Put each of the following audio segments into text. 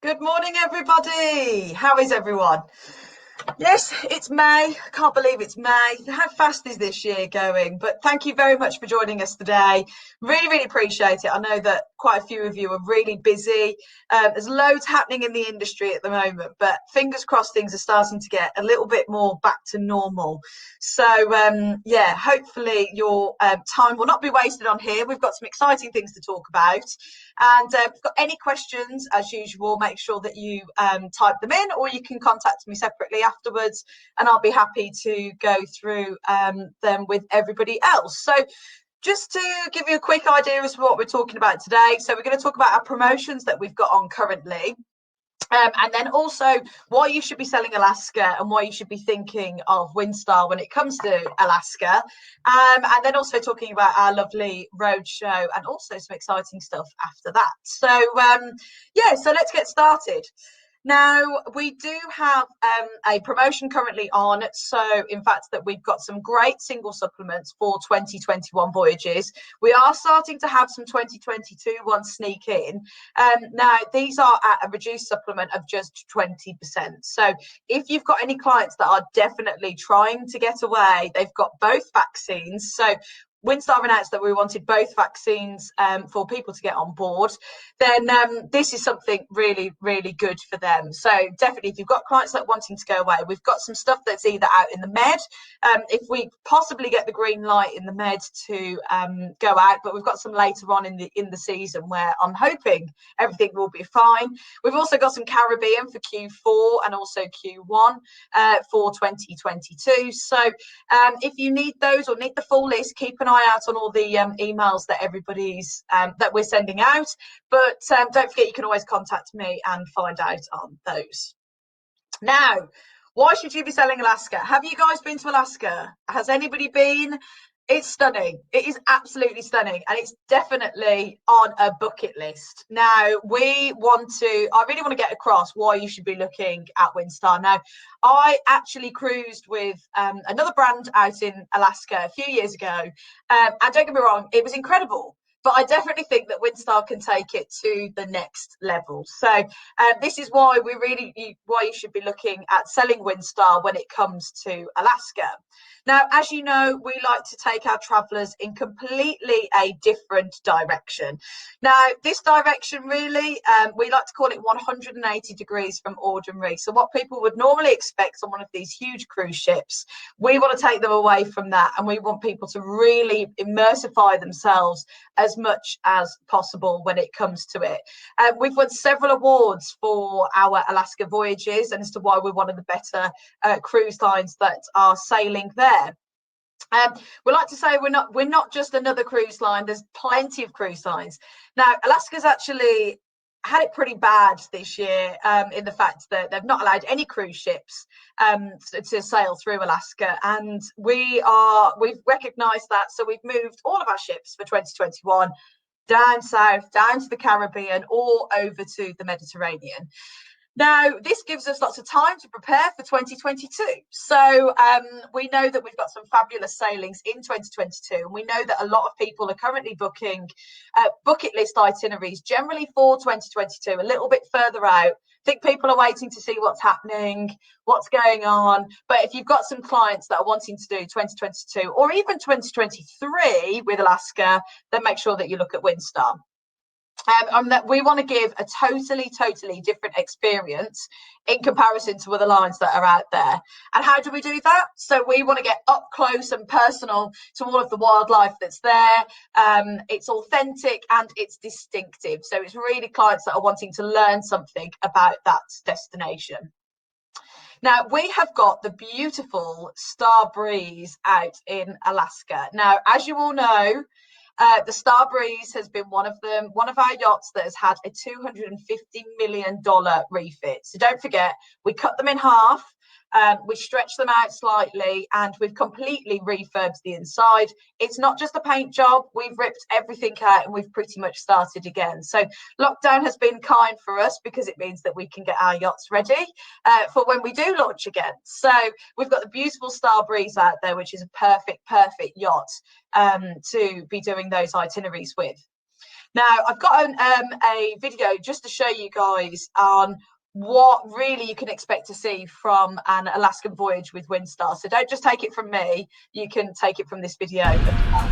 Good morning, everybody. How is everyone? Yes, it's May. I can't believe it's May. How fast is this year going? But thank you very much for joining us today. Really appreciate it. I know that quite a few of you are really busy. There's loads happening in the industry at the moment, but fingers crossed things are starting to get a little bit more back to normal. So, yeah, hopefully your time will not be wasted on here. We've got some exciting things to talk about. And if you've got any questions, as usual, make sure that you type them in, or you can contact me separately afterwards, and I'll be happy to go through them with everybody else. So just to give you a quick idea as to what we're talking about today. So we're going to talk about our promotions that we've got on currently. And then also why you should be selling Alaska and why you should be thinking of Windstar when it comes to Alaska. And then also talking about our lovely roadshow and also some exciting stuff after that. So, yeah, so let's get started. Now, we do have a promotion currently on. So, in fact, that we've got some great single supplements for 2021 voyages. We are starting to have some 2022 ones sneak in. Now, these are at a reduced supplement of just 20%. So, if you've got any clients that are definitely trying to get away, they've got both vaccines. So, Windstar announced that we wanted both vaccines for people to get on board, then this is something really good for them. So definitely, if you've got clients that are wanting to go away, we've got some stuff that's either out in the Med, if we possibly get the green light in the Med to go out, but we've got some later on in the season where I'm hoping everything will be fine. We've also got some Caribbean for Q4 and also Q1 for 2022. So if you need those or need the full list, keep an eye out on all the emails that everybody's that we're sending out. But don't forget, you can always contact me and find out on those. Now, why should you be selling Alaska? Have you guys been to Alaska? Has anybody been? It's stunning. It is absolutely stunning. And it's definitely on a bucket list. Now, I really want to get across why you should be looking at Windstar. Now, I actually cruised with another brand out in Alaska a few years ago. And don't get me wrong, it was incredible. But I definitely think that Windstar can take it to the next level. So this is why you should be looking at selling Windstar when it comes to Alaska. Now, as you know, we like to take our travellers in completely a different direction. Now, this direction really, we like to call it 180 degrees from ordinary. So what people would normally expect on one of these huge cruise ships, we want to take them away from that, and we want people to really immersify themselves as much as possible when it comes to it. We've won several awards for our Alaska voyages, and as to why we're one of the better cruise lines that are sailing there. We like to say we're not just another cruise line. There's plenty of cruise lines. Now, Alaska's actually had it pretty bad this year in the fact that they've not allowed any cruise ships to sail through Alaska, and we've recognised that, so we've moved all of our ships for 2021 down south, down to the Caribbean, or over to the Mediterranean. Now, this gives us lots of time to prepare for 2022. So we know that we've got some fabulous sailings in 2022, and we know that a lot of people are currently booking bucket list itineraries, generally for 2022, a little bit further out. I think people are waiting to see what's happening, what's going on. But if you've got some clients that are wanting to do 2022 or even 2023 with Alaska, then make sure that you look at Windstar. That we want to give a totally different experience in comparison to other lines that are out there. And how do we do that? So we want to get up close and personal to all of the wildlife that's there. It's authentic and it's distinctive. So it's really clients that are wanting to learn something about that destination. Now, we have got the beautiful Star Breeze out in Alaska. Now, as you all know, the Star Breeze has been one of our yachts that has had a $250 million refit. So don't forget, we cut them in half, we stretched them out slightly, and we've completely refurbed the inside. It's not just a paint job. We've ripped everything out and we've pretty much started again. So lockdown has been kind for us because it means that we can get our yachts ready for when we do launch again. So we've got the beautiful Star Breeze out there, which is a perfect yacht to be doing those itineraries with. Now, I've got a video just to show you guys on what really you can expect to see from an Alaskan voyage with Windstar. So don't just take it from me, you can take it from this video as well.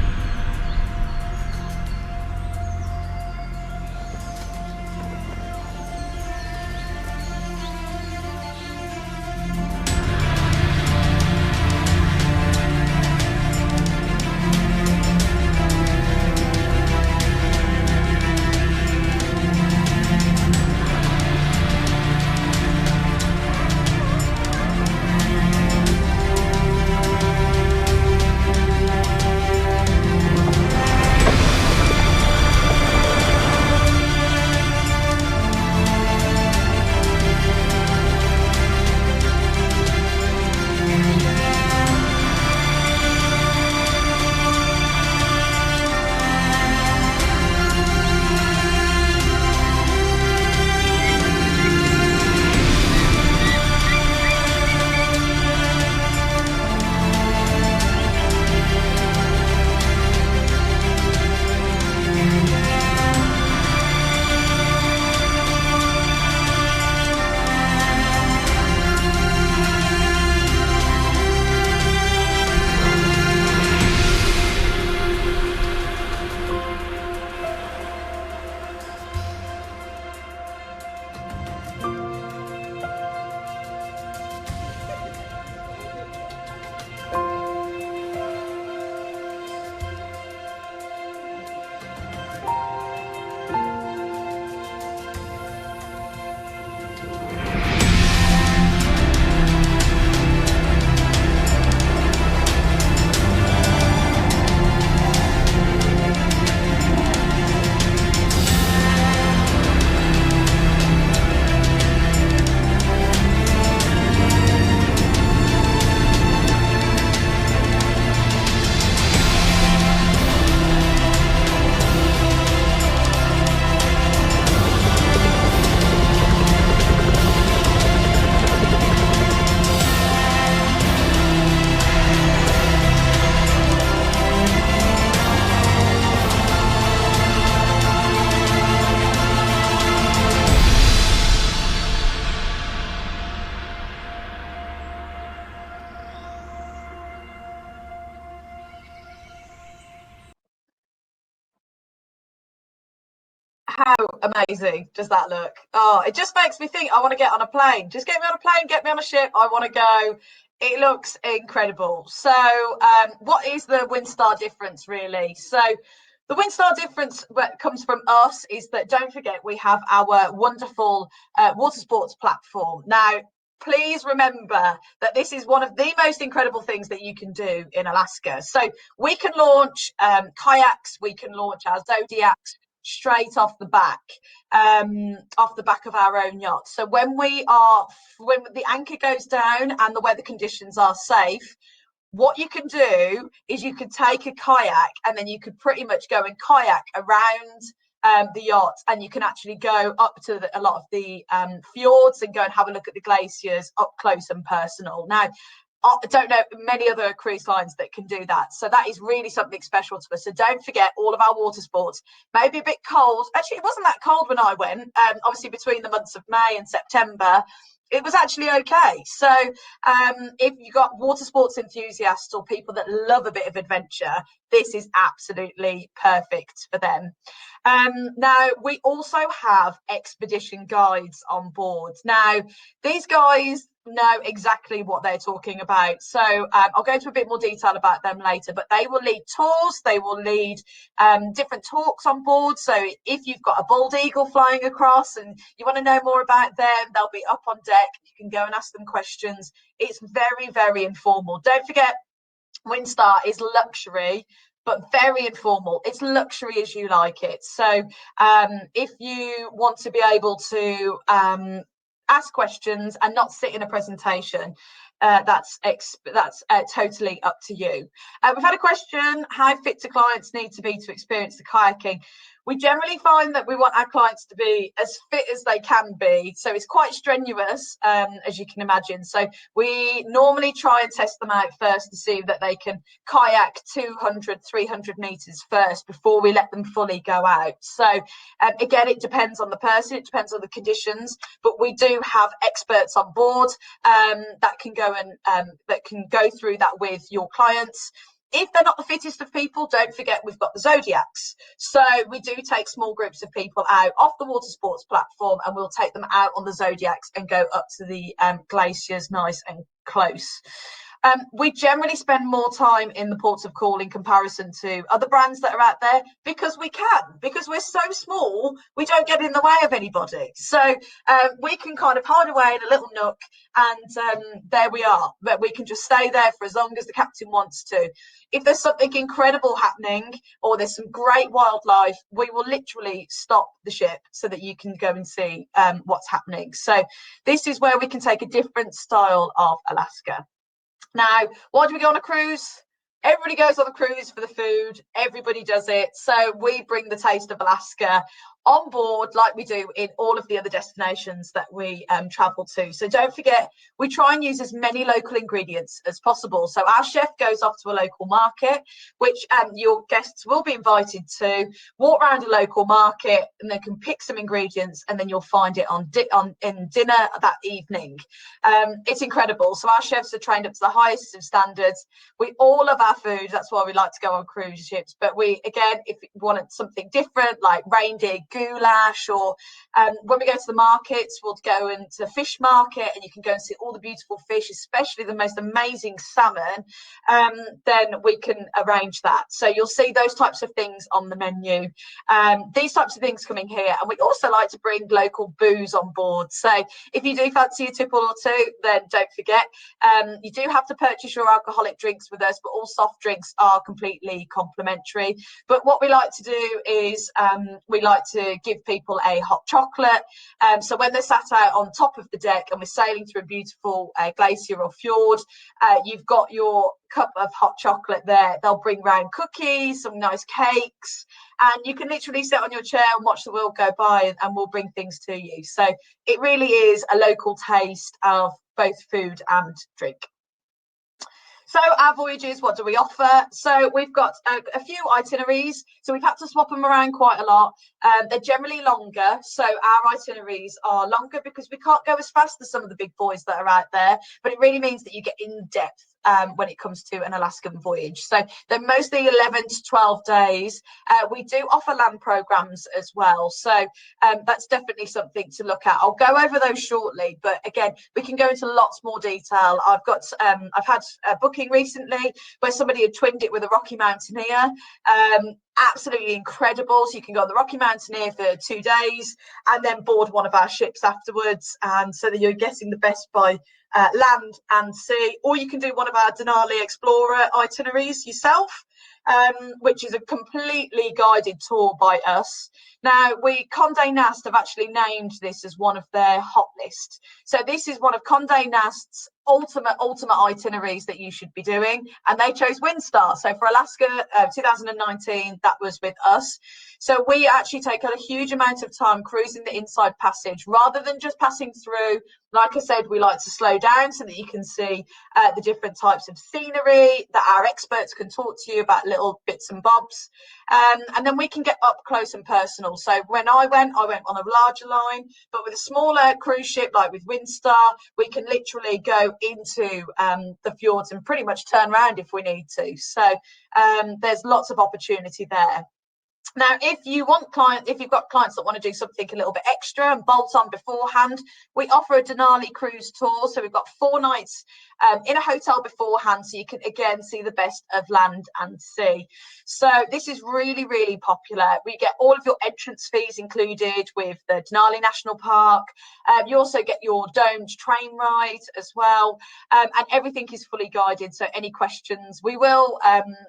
How amazing does that look? Oh, it just makes me think I want to get on a plane. Just get me on a plane, get me on a ship. I want to go. It looks incredible. So, what is the Windstar difference, really? So, the Windstar difference that comes from us is that don't forget we have our wonderful water sports platform. Now, please remember that this is one of the most incredible things that you can do in Alaska. So, we can launch kayaks, we can launch our Zodiacs straight off the back of our own yacht. So when the anchor goes down and the weather conditions are safe, what you can do is you could take a kayak and then you could pretty much go and kayak around the yacht, and you can actually go up to a lot of the fjords and go and have a look at the glaciers up close and personal. Now, I don't know many other cruise lines that can do that. So that is really something special to us. So don't forget all of our water sports. Maybe a bit cold. Actually, it wasn't that cold when I went. Obviously, between the months of May and September, it was actually okay. So if you've got water sports enthusiasts or people that love a bit of adventure, this is absolutely perfect for them. Now, we also have expedition guides on board. Now, these guys know exactly what they're talking about. So I'll go into a bit more detail about them later, but they will lead tours, they will lead different talks on board. So if you've got a bald eagle flying across and you want to know more about them, they'll be up on deck. You can go and ask them questions. It's very, very informal. Don't forget, Windstar is luxury, but very informal. It's luxury as you like it. So if you want to be able to ask questions and not sit in a presentation, that's totally up to you. We've had a question: how fit do clients need to be to experience the kayaking? we generally find that we want our clients to be as fit as they can be. So it's quite strenuous, as you can imagine. So we normally try and test them out first to see that they can kayak 200, 300 meters first before we let them fully go out. So again, it depends on the person, it depends on the conditions, but we do have experts on board that can go through that with your clients. If they're not the fittest of people, don't forget we've got the Zodiacs. So we do take small groups of people out off the water sports platform, and we'll take them out on the Zodiacs and go up to the glaciers nice and close. We generally spend more time in the ports of call in comparison to other brands that are out there because we can, because we're so small, we don't get in the way of anybody. So we can kind of hide away in a little nook, and there we are. But we can just stay there for as long as the captain wants to. If there's something incredible happening or there's some great wildlife, we will literally stop the ship so that you can go and see what's happening. So this is where we can take a different style of Alaska. Now, why do we go on a cruise? Everybody goes on a cruise for the food. Everybody does it. So we bring the taste of Alaska on board like we do in all of the other destinations that we travel to. So don't forget, we try and use as many local ingredients as possible. So our chef goes off to a local market, which your guests will be invited to, walk around a local market, and they can pick some ingredients, and then you'll find it in dinner that evening. It's incredible. So our chefs are trained up to the highest of standards. We all love our food. That's why we like to go on cruise ships. But we, again, if you want something different, like reindeer goulash, or when we go to the markets, we'll go into fish market, and you can go and see all the beautiful fish, especially the most amazing salmon. Then we can arrange that. So you'll see those types of things on the menu. These types of things coming here. And we also like to bring local booze on board. So if you do fancy a tipple or two, then don't forget, you do have to purchase your alcoholic drinks with us, but all soft drinks are completely complimentary. But what we like to do is we like to give people a hot chocolate. So when they're sat out on top of the deck and we're sailing through a beautiful glacier or fjord, you've got your cup of hot chocolate there. They'll bring round cookies, some nice cakes, and you can literally sit on your chair and watch the world go by, and we'll bring things to you. So it really is a local taste of both food and drink. So our voyages, what do we offer? So we've got a few itineraries. So we've had to swap them around quite a lot. They're generally longer. So our itineraries are longer because we can't go as fast as some of the big boys that are out there. But it really means that you get in depth when it comes to an Alaskan voyage. So they're mostly 11 to 12 days. We do offer land programs as well. So that's definitely something to look at. I'll go over those shortly, but again, we can go into lots more detail. I've had a booking recently where somebody had twinned it with a Rocky Mountaineer. Absolutely incredible. So you can go on the Rocky Mountaineer for 2 days and then board one of our ships afterwards, and so that you're getting the best by land and sea. Or you can do one of our Denali Explorer itineraries yourself, which is a completely guided tour by us. Now, Condé Nast have actually named this as one of their hot lists. So this is one of Condé Nast's ultimate itineraries that you should be doing, and they chose Windstar. So for Alaska 2019, that was with us. So we actually take a huge amount of time cruising the Inside Passage rather than just passing through. Like I said, we like to slow down so that you can see the different types of scenery, that our experts can talk to you about little bits and bobs, and then we can get up close and personal. So when I went on a larger line, but with a smaller cruise ship like with Windstar, we can literally go into the fjords and pretty much turn around if we need to. So there's lots of opportunity there. Now, if you've got clients that want to do something a little bit extra and bolt on beforehand, we offer a Denali cruise tour. So we've got 4 nights in a hotel beforehand, so you can again see the best of land and sea. So this is really, really popular. We get all of your entrance fees included with the Denali National Park. You also get your domed train ride as well, and everything is fully guided. So any questions, we will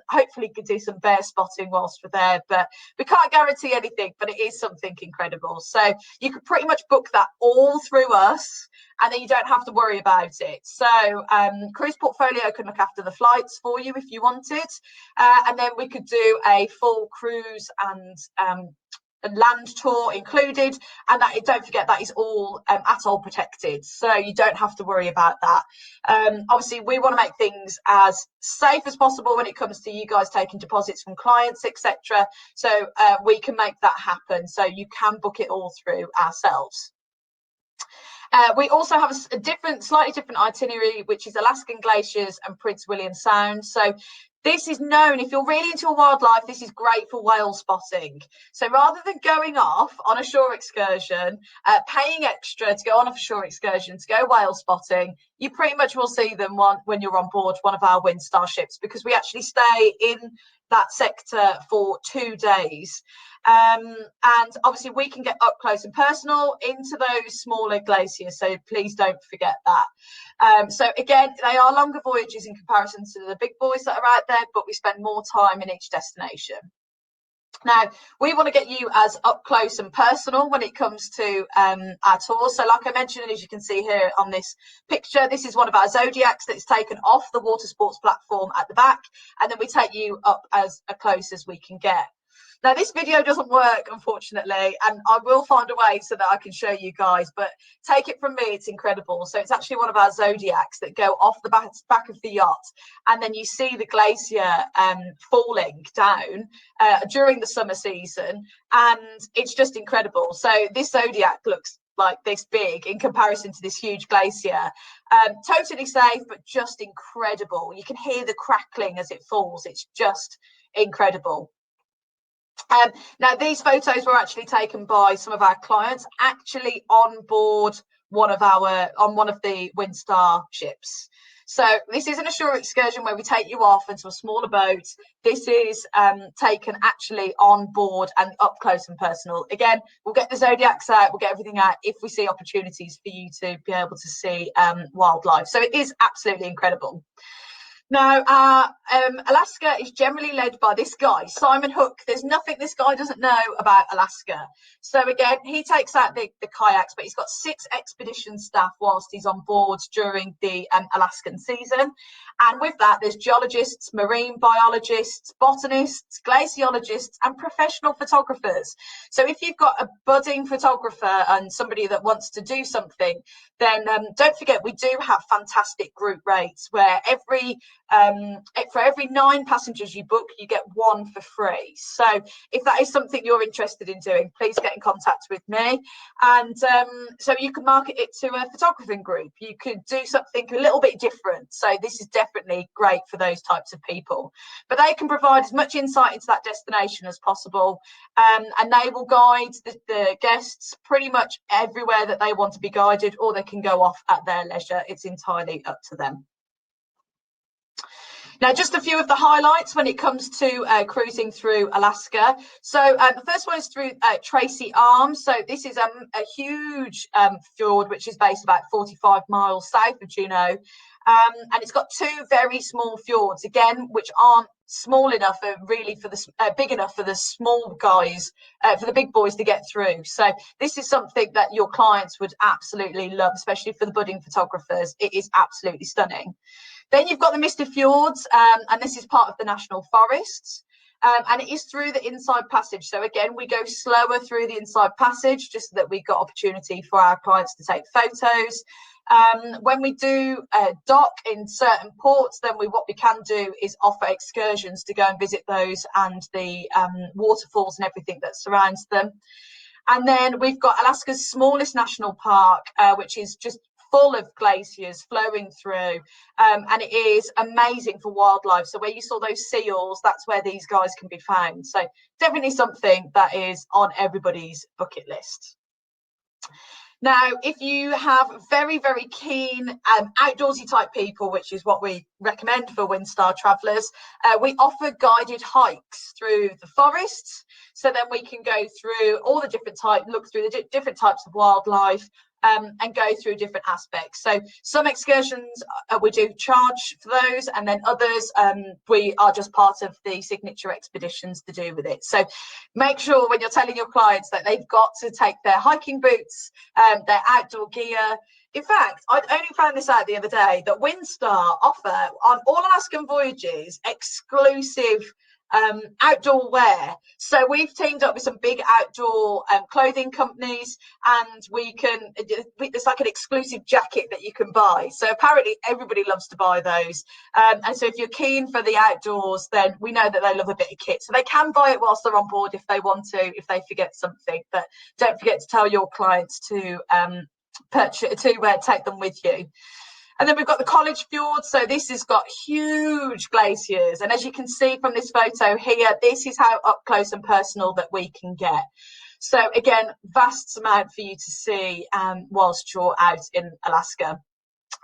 hopefully do some bear spotting whilst we're there, but we can't guarantee anything, but it is something incredible. So you could pretty much book that all through us, and then you don't have to worry about it. So Cruise Portfolio can look after the flights for you if you wanted, and then we could do a full cruise and land tour included, and that, don't forget, that is all atoll protected, so you don't have to worry about that. Obviously we want to make things as safe as possible when it comes to you guys taking deposits from clients, etc., so we can make that happen, so you can book it all through ourselves. We also have a slightly different itinerary, which is Alaskan glaciers and Prince William Sound. So this is known, if you're really into wildlife, this is great for whale spotting. So rather than going off on a shore excursion, paying extra to go on a shore excursion, to go whale spotting, you pretty much will see them when you're on board one of our Windstar ships, because we actually stay in that sector for 2 days. And obviously we can get up close and personal into those smaller glaciers, so please don't forget that. So again, they are longer voyages in comparison to the big boys that are out there, but we spend more time in each destination. Now, we want to get you as up close and personal when it comes to our tours. So like I mentioned, as you can see here on this picture, this is one of our Zodiacs that's taken off the water sports platform at the back, and then we take you up as close as we can get. Now, this video doesn't work, unfortunately, and I will find a way so that I can show you guys, but take it from me, it's incredible. So it's actually one of our Zodiacs that go off the back of the yacht, and then you see the glacier falling down during the summer season, and it's just incredible. So this Zodiac looks like this big in comparison to this huge glacier. Totally safe, but just incredible. You can hear the crackling as it falls. It's just incredible. Now, these photos were actually taken by some of our clients actually on board one of the Windstar ships. So this isn't a shore excursion where we take you off into a smaller boat. This is taken actually on board and up close and personal. Again, we'll get the Zodiacs out, we'll get everything out if we see opportunities for you to be able to see wildlife. So it is absolutely incredible. Now, Alaska is generally led by this guy, Simon Hook. There's nothing this guy doesn't know about Alaska. So again, he takes out the kayaks, but he's got 6 expedition staff whilst he's on board during the Alaskan season. And with that, there's geologists, marine biologists, botanists, glaciologists, and professional photographers. So if you've got a budding photographer and somebody that wants to do something, then don't forget, we do have fantastic group rates where for every 9 passengers you book, you get 1 for free. So if that is something you're interested in doing, please get in contact with me. And so you can market it to a photographing group. You could do something a little bit different. So this is definitely great for those types of people. But they can provide as much insight into that destination as possible. And they will guide the guests pretty much everywhere that they want to be guided, or they can go off at their leisure. It's entirely up to them. Now, just a few of the highlights when it comes to cruising through Alaska. So the first one is through Tracy Arms. So this is a huge fjord, which is based about 45 miles south of Juneau. And it's got 2 very small fjords, again, which aren't small enough really for the big enough for the small guys, for the big boys to get through. So this is something that your clients would absolutely love, especially for the budding photographers. It is absolutely stunning. Then you've got the Misty Fjords, and this is part of the National Forests. And it is through the inside passage. So again, we go slower through the inside passage just so that we've got opportunity for our clients to take photos. When we do dock in certain ports, then what we can do is offer excursions to go and visit those and the waterfalls and everything that surrounds them. And then we've got Alaska's smallest national park, which is just full of glaciers flowing through, and it is amazing for wildlife. So where you saw those seals, that's where these guys can be found. So definitely something that is on everybody's bucket list. Now, if you have very, very keen outdoorsy type people, which is what we recommend for Windstar travellers, we offer guided hikes through the forests. So then we can go through all the different types, look through the different types of wildlife, and go through different aspects. So some excursions we do charge for those, and then others we are just part of the signature expeditions to do with it. So make sure when you're telling your clients that they've got to take their hiking boots, their outdoor gear. In fact, I only found this out the other day that Windstar offer on all Alaskan voyages exclusive outdoor wear. So we've teamed up with some big outdoor clothing companies, and there's like an exclusive jacket that you can buy. So apparently everybody loves to buy those. And so if you're keen for the outdoors, then we know that they love a bit of kit. So they can buy it whilst they're on board if they want to, if they forget something. But don't forget to tell your clients to take them with you. And then we've got the college fjords. So this has got huge glaciers. And as you can see from this photo here, this is how up close and personal that we can get. So again, vast amount for you to see whilst you're out in Alaska.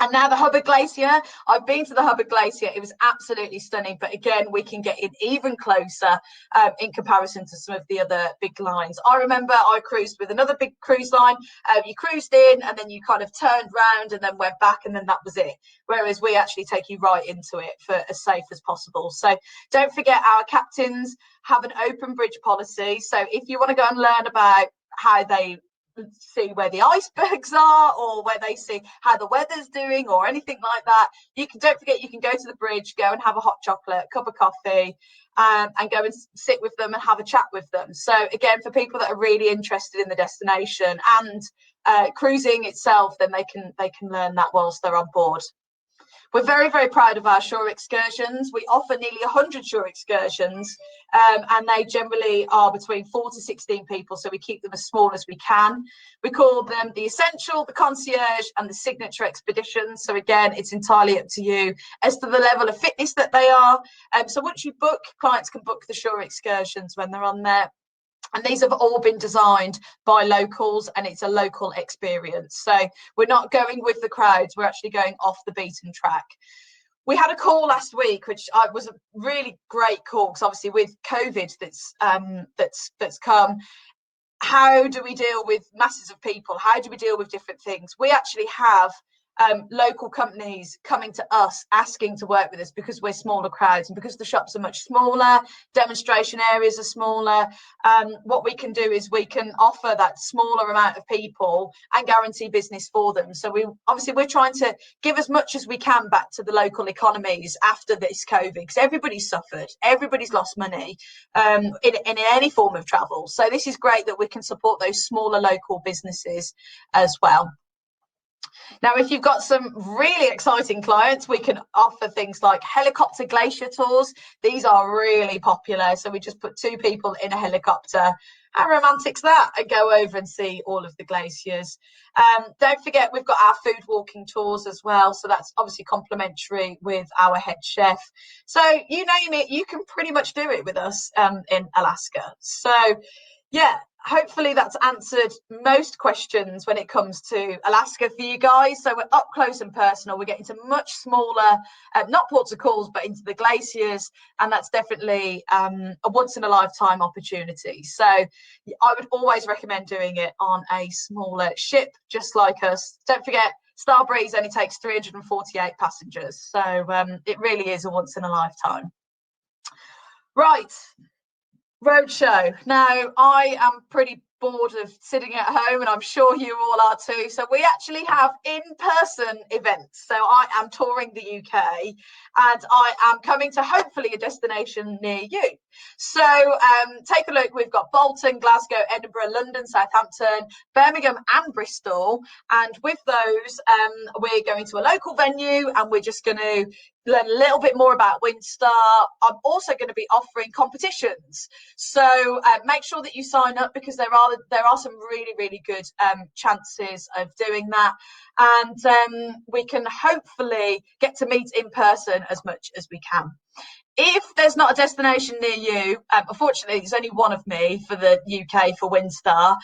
And now the Hubbard Glacier. I've been to the Hubbard Glacier. It was absolutely stunning. But again, we can get in even closer in comparison to some of the other big lines. I remember I cruised with another big cruise line. You cruised in and then you kind of turned round and then went back, and then that was it. Whereas we actually take you right into it for as safe as possible. So don't forget, our captains have an open bridge policy. So if you want to go and learn about how they see where the icebergs are, or where they see how the weather's doing, or anything like that, don't forget, you can go to the bridge, go and have a hot chocolate, cup of coffee, and go and sit with them and have a chat with them. So again, for people that are really interested in the destination and cruising itself, then they can learn that whilst they're on board. We're very, very proud of our shore excursions. We offer nearly 100 shore excursions, and they generally are between 4 to 16 people, so we keep them as small as we can. We call them the Essential, the Concierge, and the Signature expeditions. So again, it's entirely up to you as to the level of fitness that they are. So once you book, clients can book the shore excursions when they're on there. And these have all been designed by locals, and it's a local experience. So we're not going with the crowds, we're actually going off the beaten track. We had a call last week, which was a really great call, because obviously with COVID that's come, how do we deal with masses of people? How do we deal with different things? We actually have local companies coming to us asking to work with us because we're smaller crowds, and because the shops are much smaller, demonstration areas are smaller. What we can do is we can offer that smaller amount of people and guarantee business for them. So we're trying to give as much as we can back to the local economies after this COVID, because everybody's suffered, everybody's lost money in any form of travel. So this is great that we can support those smaller local businesses as well. Now, if you've got some really exciting clients, we can offer things like helicopter glacier tours. These are really popular. So we just put 2 people in a helicopter. How romantic's that? And go over and see all of the glaciers. Don't forget, we've got our food walking tours as well. So that's obviously complimentary with our head chef. So you name it, you can pretty much do it with us in Alaska. So yeah, hopefully that's answered most questions when it comes to Alaska for you guys. So we're up close and personal. We're getting to much smaller, not ports of calls, but into the glaciers. And that's definitely a once in a lifetime opportunity. So I would always recommend doing it on a smaller ship, just like us. Don't forget, Starbreeze only takes 348 passengers. So it really is a once in a lifetime. Right. Roadshow. Now, I am pretty bored of sitting at home, and I'm sure you all are too. So we actually have in-person events. So I am touring the UK, and I am coming to hopefully a destination near you. So take a look. We've got Bolton, Glasgow, Edinburgh, London, Southampton, Birmingham, and Bristol. And with those, we're going to a local venue, and we're just going to learn a little bit more about Windstar. I'm also going to be offering competitions. So make sure that you sign up, because there are some really, really good chances of doing that. And we can hopefully get to meet in person as much as we can. If there's not a destination near you, unfortunately, there's only one of me for the UK for Windstar,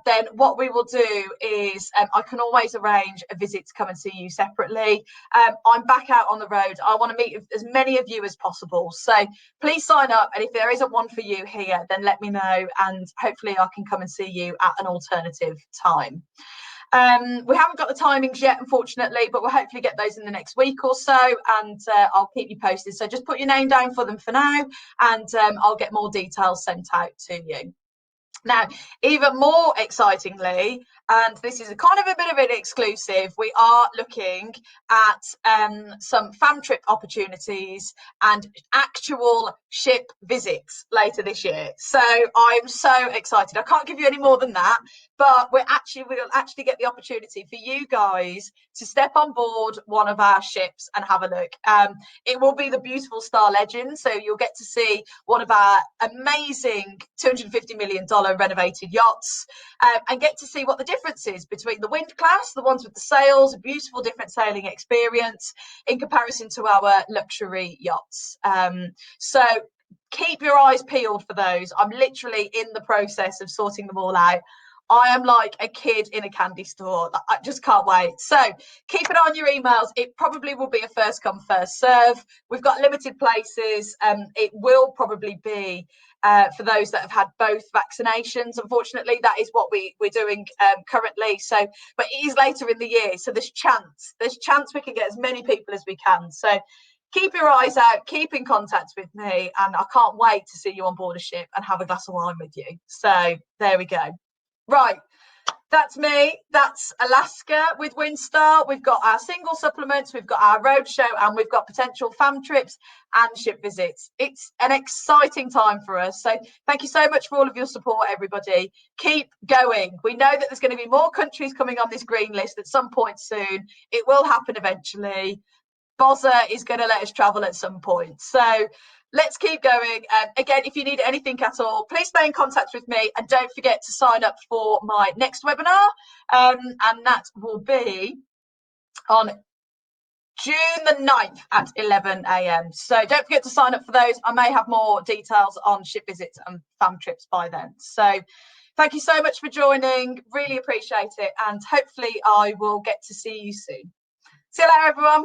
then what we will do is I can always arrange a visit to come and see you separately. I'm back out on the road. I want to meet as many of you as possible. So please sign up. And if there isn't one for you here, then let me know. And hopefully I can come and see you at an alternative time. We haven't got the timings yet, unfortunately, but we'll hopefully get those in the next week or so, and I'll keep you posted. So just put your name down for them for now, and I'll get more details sent out to you. Now, even more excitingly, and this is a kind of a bit of an exclusive, we are looking at some fam trip opportunities and actual ship visits later this year. So I'm so excited. I can't give you any more than that, but we'll actually get the opportunity for you guys to step on board one of our ships and have a look. It will be the beautiful Star Legend, so you'll get to see one of our amazing $250 million renovated yachts, and get to see what the difference is between the Wind class, the ones with the sails, a beautiful different sailing experience in comparison to our luxury yachts. So keep your eyes peeled for those. I'm literally in the process of sorting them all out. I am like a kid in a candy store. I just can't wait. So keep an eye on your emails. It probably will be a first come, first serve. We've got limited places. It will probably be for those that have had both vaccinations. Unfortunately, that is what we're doing currently. So, but it is later in the year. So there's chance we can get as many people as we can. So keep your eyes out, keep in contact with me, and I can't wait to see you on board a ship and have a glass of wine with you. So there we go. Right, that's me. That's Alaska with Windstar. We've got our single supplements, we've got our roadshow, and we've got potential fam trips and ship visits. It's an exciting time for us. So thank you so much for all of your support, everybody. Keep going. We know that there's going to be more countries coming on this green list at some point soon. It will happen eventually. Bozza is going to let us travel at some point. So let's keep going. Again, if you need anything at all, please stay in contact with me, and don't forget to sign up for my next webinar, and that will be on June the 9th at 11 a.m. So don't forget to sign up for those. I may have more details on ship visits and fam trips by then. So thank you so much for joining. Really appreciate it. And hopefully I will get to see you soon. See you later, everyone.